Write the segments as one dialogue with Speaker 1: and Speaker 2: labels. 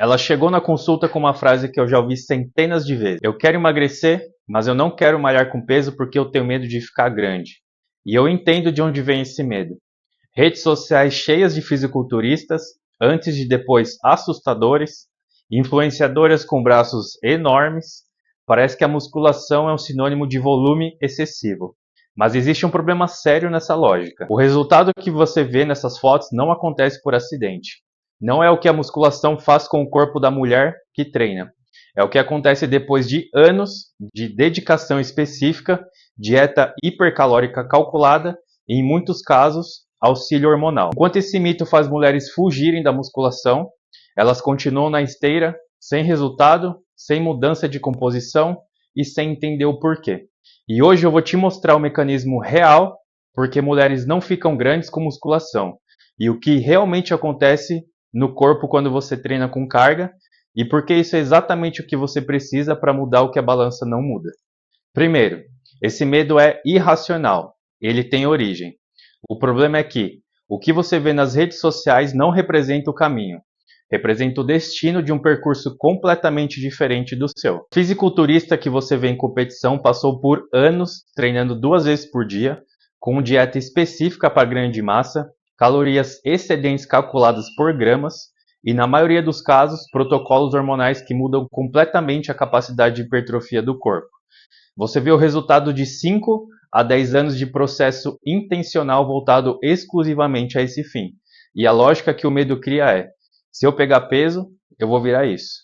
Speaker 1: Ela chegou na consulta com uma frase que eu já ouvi centenas de vezes. Eu quero emagrecer, mas eu não quero malhar com peso porque eu tenho medo de ficar grande. E eu entendo de onde vem esse medo. Redes sociais cheias de fisiculturistas, antes e depois assustadores, influenciadoras com braços enormes. Parece que a musculação é um sinônimo de volume excessivo. Mas existe um problema sério nessa lógica. O resultado que você vê nessas fotos não acontece por acidente. Não é o que a musculação faz com o corpo da mulher que treina. É o que acontece depois de anos de dedicação específica, dieta hipercalórica calculada e, em muitos casos, auxílio hormonal. Enquanto esse mito faz mulheres fugirem da musculação, elas continuam na esteira, sem resultado, sem mudança de composição e sem entender o porquê. E hoje eu vou te mostrar o mecanismo real porque mulheres não ficam grandes com musculação e o que realmente acontece no corpo quando você treina com carga e porque isso é exatamente o que você precisa para mudar o que a balança não muda. Primeiro, esse medo é irracional, ele tem origem. O problema é que o que você vê nas redes sociais não representa o caminho, representa o destino de um percurso completamente diferente do seu. O fisiculturista que você vê em competição passou por anos treinando 2 vezes por dia, com dieta específica para grande massa, calorias excedentes calculadas por gramas e, na maioria dos casos, protocolos hormonais que mudam completamente a capacidade de hipertrofia do corpo. Você vê o resultado de 5 a 10 anos de processo intencional voltado exclusivamente a esse fim. E a lógica que o medo cria é: se eu pegar peso, eu vou virar isso.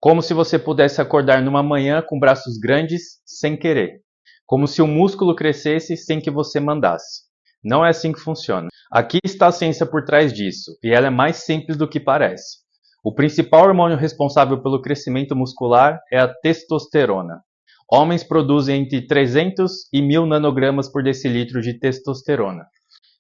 Speaker 1: Como se você pudesse acordar numa manhã com braços grandes sem querer. Como se o músculo crescesse sem que você mandasse. Não é assim que funciona. Aqui está a ciência por trás disso, e ela é mais simples do que parece. O principal hormônio responsável pelo crescimento muscular é a testosterona. Homens produzem entre 300 e 1000 nanogramas por decilitro de testosterona.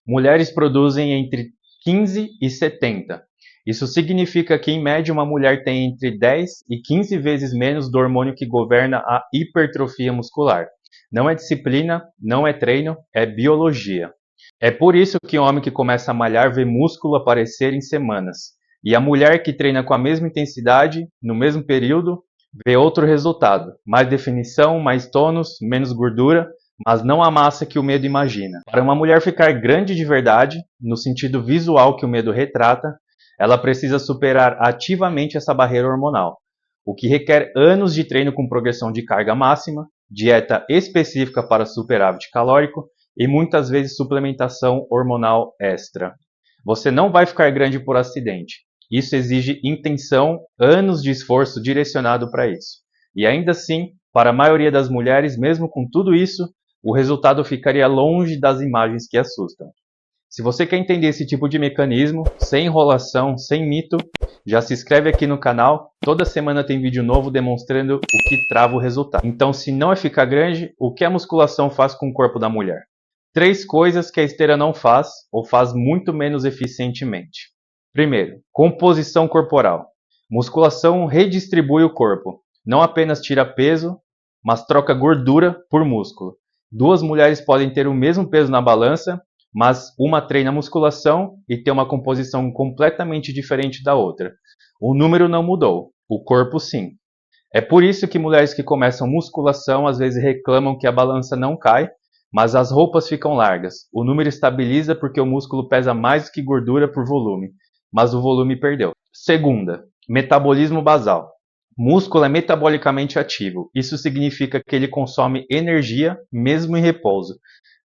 Speaker 1: Mulheres produzem entre 15 e 70. Isso significa que, em média, uma mulher tem entre 10 e 15 vezes menos do hormônio que governa a hipertrofia muscular. Não é disciplina, não é treino, é biologia. É por isso que o homem que começa a malhar vê músculo aparecer em semanas. E a mulher que treina com a mesma intensidade, no mesmo período, vê outro resultado. Mais definição, mais tônus, menos gordura, mas não a massa que o medo imagina. Para uma mulher ficar grande de verdade, no sentido visual que o medo retrata, ela precisa superar ativamente essa barreira hormonal, o que requer anos de treino com progressão de carga máxima, dieta específica para superávit calórico e muitas vezes suplementação hormonal extra. Você não vai ficar grande por acidente. Isso exige intenção, anos de esforço direcionado para isso. E ainda assim, para a maioria das mulheres, mesmo com tudo isso, o resultado ficaria longe das imagens que assustam. Se você quer entender esse tipo de mecanismo, sem enrolação, sem mito, já se inscreve aqui no canal. Toda semana tem vídeo novo demonstrando o que trava o resultado. Então, se não é ficar grande, o que a musculação faz com o corpo da mulher? 3 coisas que a esteira não faz, ou faz muito menos eficientemente. Primeiro, composição corporal. Musculação redistribui o corpo. Não apenas tira peso, mas troca gordura por músculo. 2 mulheres podem ter o mesmo peso na balança, mas uma treina musculação e tem uma composição completamente diferente da outra. O número não mudou, o corpo sim. É por isso que mulheres que começam musculação às vezes reclamam que a balança não cai, mas as roupas ficam largas. O número estabiliza porque o músculo pesa mais que gordura por volume, mas o volume perdeu. Segunda, metabolismo basal. Músculo é metabolicamente ativo. Isso significa que ele consome energia mesmo em repouso.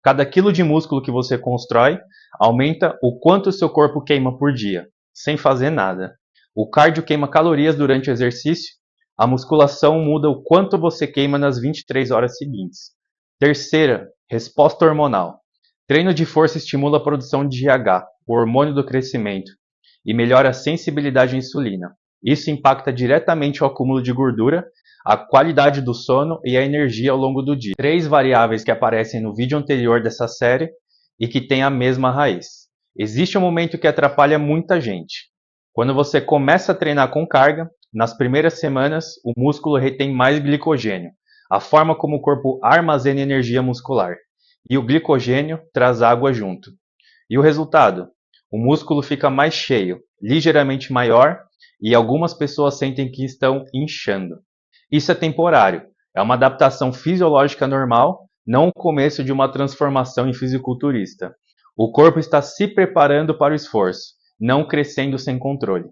Speaker 1: Cada quilo de músculo que você constrói aumenta o quanto o seu corpo queima por dia, sem fazer nada. O cardio queima calorias durante o exercício, a musculação muda o quanto você queima nas 23 horas seguintes. Terceira, resposta hormonal. Treino de força estimula a produção de GH, o hormônio do crescimento, e melhora a sensibilidade à insulina. Isso impacta diretamente o acúmulo de gordura, a qualidade do sono e a energia ao longo do dia. 3 variáveis que aparecem no vídeo anterior dessa série e que têm a mesma raiz. Existe um momento que atrapalha muita gente. Quando você começa a treinar com carga, nas primeiras semanas o músculo retém mais glicogênio, a forma como o corpo armazena energia muscular. E o glicogênio traz água junto. E o resultado? O músculo fica mais cheio, ligeiramente maior, e algumas pessoas sentem que estão inchando. Isso é temporário, é uma adaptação fisiológica normal, não o começo de uma transformação em fisiculturista. O corpo está se preparando para o esforço, não crescendo sem controle.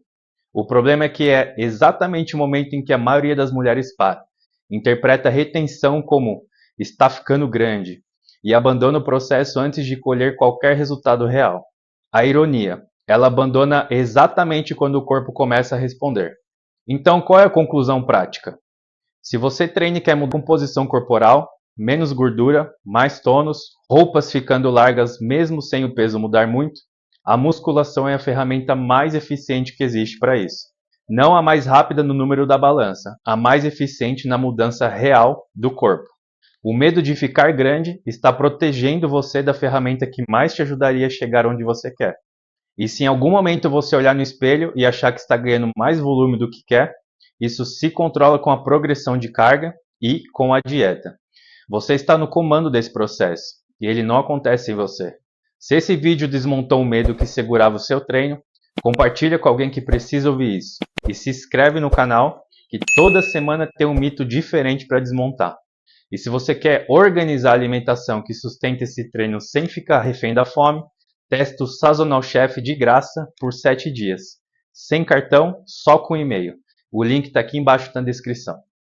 Speaker 1: O problema é que é exatamente o momento em que a maioria das mulheres para, interpreta a retenção como está ficando grande e abandona o processo antes de colher qualquer resultado real. A ironia, ela abandona exatamente quando o corpo começa a responder. Então, qual é a conclusão prática? Se você treina e quer mudar a composição corporal, menos gordura, mais tônus, roupas ficando largas mesmo sem o peso mudar muito, a musculação é a ferramenta mais eficiente que existe para isso. Não a mais rápida no número da balança, a mais eficiente na mudança real do corpo. O medo de ficar grande está protegendo você da ferramenta que mais te ajudaria a chegar onde você quer. E se em algum momento você olhar no espelho e achar que está ganhando mais volume do que quer, isso se controla com a progressão de carga e com a dieta. Você está no comando desse processo e ele não acontece em você. Se esse vídeo desmontou o medo que segurava o seu treino, compartilha com alguém que precisa ouvir isso. E se inscreve no canal, que toda semana tem um mito diferente para desmontar. E se você quer organizar a alimentação que sustenta esse treino sem ficar refém da fome, testa o Sazonal Chef de graça por 7 dias. Sem cartão, só com e-mail. O link está aqui embaixo na descrição.